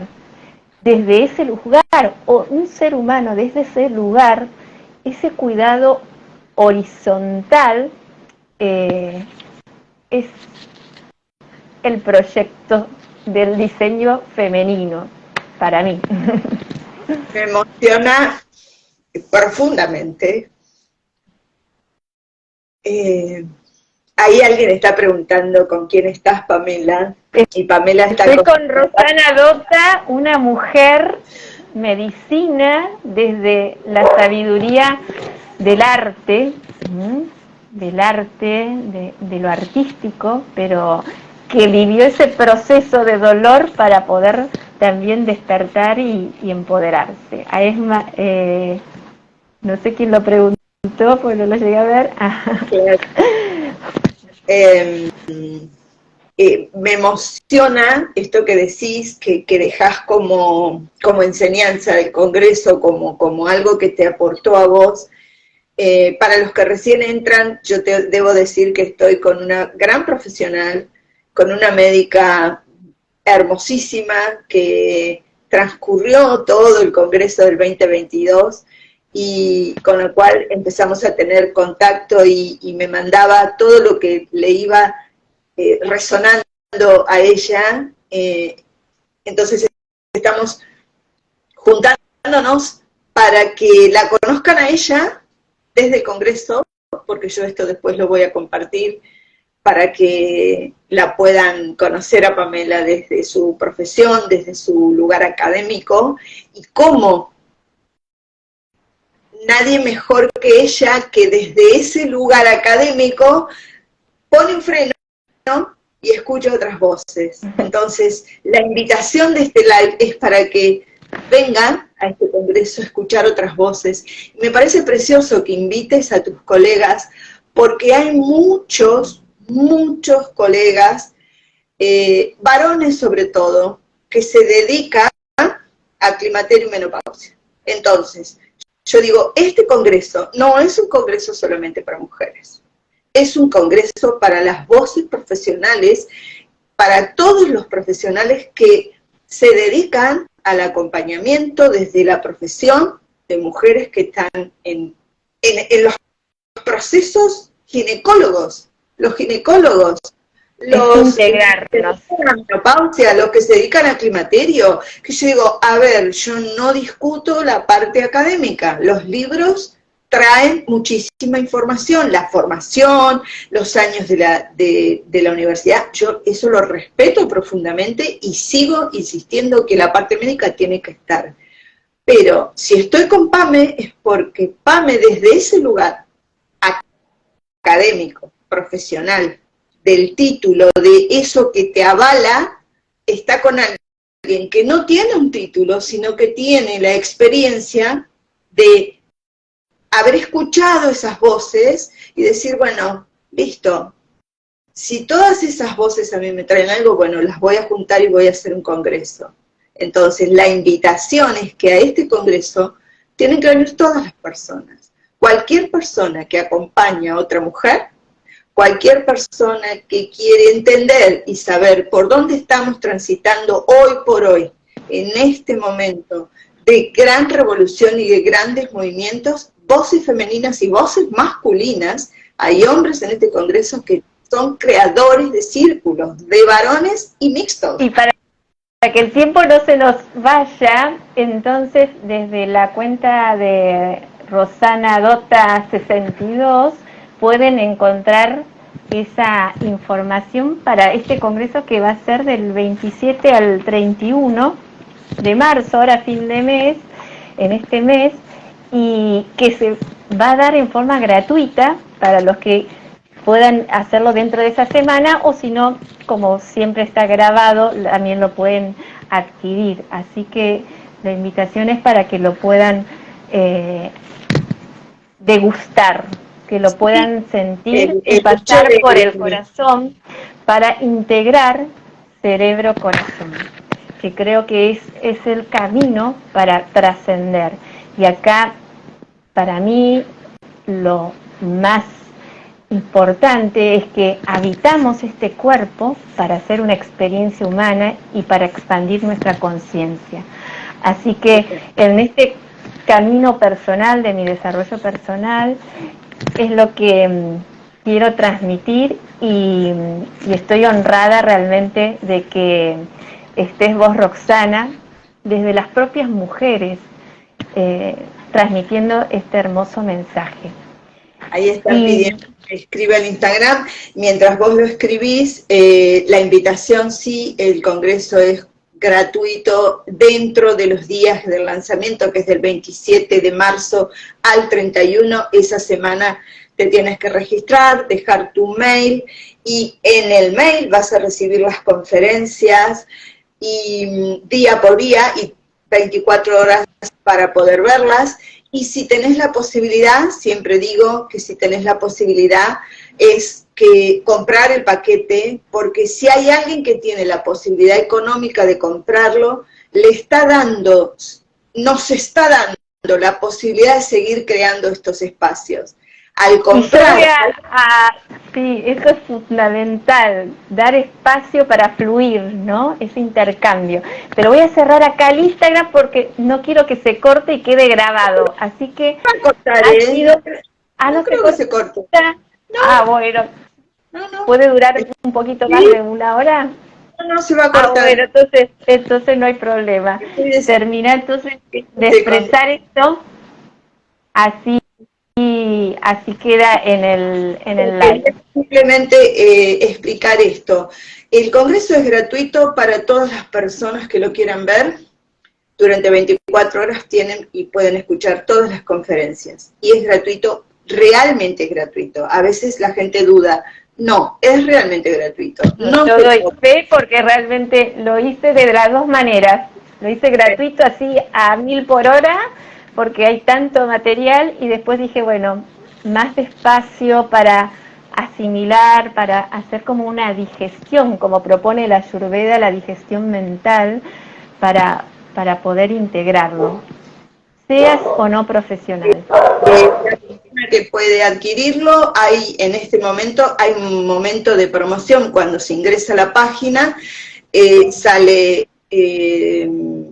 desde ese lugar, o un ser humano desde ese lugar, ese cuidado horizontal es el proyecto del diseño femenino para mí. Me emociona profundamente. Ahí alguien está preguntando con quién estás, Pamela. Y Pamela está Estoy con Rosana Dota, una mujer medicina desde la sabiduría del arte, de lo artístico, pero que vivió ese proceso de dolor para poder también despertar y empoderarse. A Esma, no sé quién lo preguntó, porque no lo llegué a ver. Claro. Me emociona esto que decís, que dejás como enseñanza del Congreso, como algo que te aportó a vos. Para los que recién entran, yo te debo decir que estoy con una gran profesional, con una médica hermosísima que transcurrió todo el Congreso del 2022 y con la cual empezamos a tener contacto y me mandaba todo lo que le iba resonando a ella. Entonces estamos juntándonos para que la conozcan a ella desde el Congreso, porque yo esto después lo voy a compartir, para que la puedan conocer a Pamela desde su profesión, desde su lugar académico, y cómo nadie mejor que ella, que desde ese lugar académico pone un freno y escucha otras voces. Entonces, la invitación de este live es para que vengan a este congreso a escuchar otras voces. Me parece precioso que invites a tus colegas, porque hay muchos colegas, varones sobre todo, que se dedican a climaterio y menopausia. Entonces, yo digo, este congreso no es un congreso solamente para mujeres, es un congreso para las voces profesionales, para todos los profesionales que se dedican al acompañamiento desde la profesión de mujeres que están en los procesos ginecólogos. Los ginecólogos, los integrarnos. a menopausia, los que se dedican a climaterio, que yo digo, a ver, yo no discuto la parte académica, los libros traen muchísima información, la formación, los años de la universidad, yo eso lo respeto profundamente y sigo insistiendo que la parte médica tiene que estar. Pero si estoy con PAME es porque PAME desde ese lugar académico, profesional, del título, de eso que te avala, está con alguien que no tiene un título, sino que tiene la experiencia de haber escuchado esas voces y decir, bueno, listo, si todas esas voces a mí me traen algo, bueno, las voy a juntar y voy a hacer un congreso. Entonces, la invitación es que a este congreso tienen que venir todas las personas. Cualquier persona que acompañe a otra mujer, cualquier persona que quiere entender y saber por dónde estamos transitando hoy por hoy, en este momento de gran revolución y de grandes movimientos, voces femeninas y voces masculinas, hay hombres en este congreso que son creadores de círculos, de varones y mixtos. Y para que el tiempo no se nos vaya, entonces desde la cuenta de Rosana Dota 62 pueden encontrar esa información para este congreso que va a ser del 27 al 31 de marzo, ahora fin de mes, en este mes, y que se va a dar en forma gratuita para los que puedan hacerlo dentro de esa semana, o si no, como siempre está grabado, también lo pueden adquirir. Así que la invitación es para que lo puedan degustar, que lo puedan sentir y pasar por el corazón para integrar cerebro-corazón, que creo que es el camino para trascender. Y acá, para mí, lo más importante es que habitamos este cuerpo para hacer una experiencia humana y para expandir nuestra conciencia. Así que en este camino personal, de mi desarrollo personal, es lo que quiero transmitir y estoy honrada realmente de que estés vos, Roxana, desde las propias mujeres, transmitiendo este hermoso mensaje. Ahí están pidiendo que escriba el Instagram. Mientras vos lo escribís, la invitación sí, el congreso es gratuito dentro de los días del lanzamiento, que es del 27 de marzo al 31. Esa semana te tienes que registrar, dejar tu mail, y en el mail vas a recibir las conferencias y día por día, y 24 horas para poder verlas. Y si tenés la posibilidad, siempre digo que si tenés la posibilidad, es que comprar el paquete, porque si hay alguien que tiene la posibilidad económica de comprarlo, le está dando, nos está dando la posibilidad de seguir creando estos espacios. Al comprar... Sí, eso es fundamental, dar espacio para fluir, ¿no? Ese intercambio. Pero voy a cerrar acá el Instagram porque no quiero que se corte y quede grabado. Así que no creo que se corte. No. Bueno. No. ¿Puede durar un poquito más de una hora? No se va a cortar. Bueno, entonces no hay problema. Termina entonces de expresar esto, así queda en el live. Simplemente explicar esto. El congreso es gratuito para todas las personas que lo quieran ver. Durante 24 horas tienen y pueden escuchar todas las conferencias. Y es gratuito, realmente es gratuito. A veces la gente duda. No, es realmente gratuito. No, yo doy fe porque realmente lo hice de las dos maneras. Lo hice gratuito, así a 1000 por hora, porque hay tanto material, y después dije, bueno, más despacio para asimilar, para hacer como una digestión, como propone la Ayurveda, la digestión mental, para poder integrarlo, seas o no profesional. La persona que puede adquirirlo, en este momento hay un momento de promoción. Cuando se ingresa a la página, sale...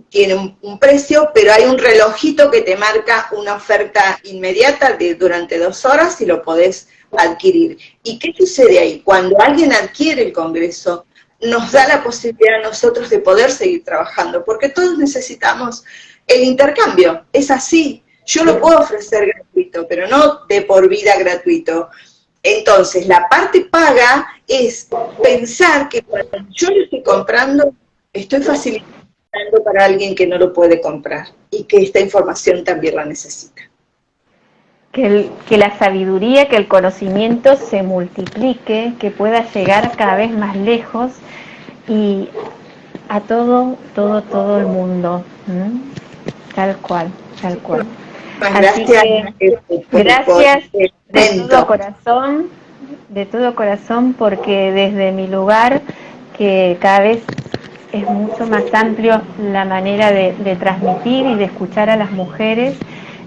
tiene un precio, pero hay un relojito que te marca una oferta inmediata durante 2 horas y lo podés adquirir. ¿Y qué sucede ahí? Cuando alguien adquiere el Congreso, nos da la posibilidad a nosotros de poder seguir trabajando, porque todos necesitamos el intercambio, es así. Yo lo puedo ofrecer gratuito, pero no de por vida gratuito. Entonces, la parte paga es pensar que cuando yo lo estoy comprando, estoy facilitando para alguien que no lo puede comprar y que esta información también la necesita. Que la sabiduría, que el conocimiento se multiplique, que pueda llegar cada vez más lejos y a todo el mundo. Tal cual, tal cual. Así que, gracias de todo corazón, porque desde mi lugar, que cada vez es mucho más amplio la manera de transmitir y de escuchar a las mujeres,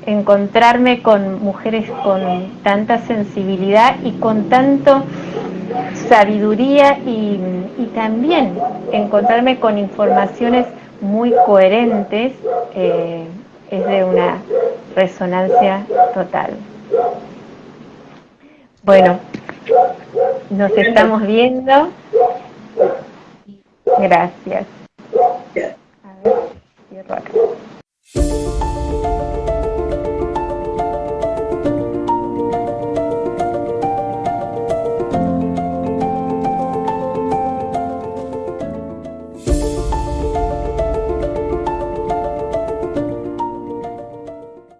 encontrarme con mujeres con tanta sensibilidad y con tanto sabiduría y también encontrarme con informaciones muy coherentes, es de una resonancia total. Bueno, nos estamos viendo. Gracias. A ver, cierro acá.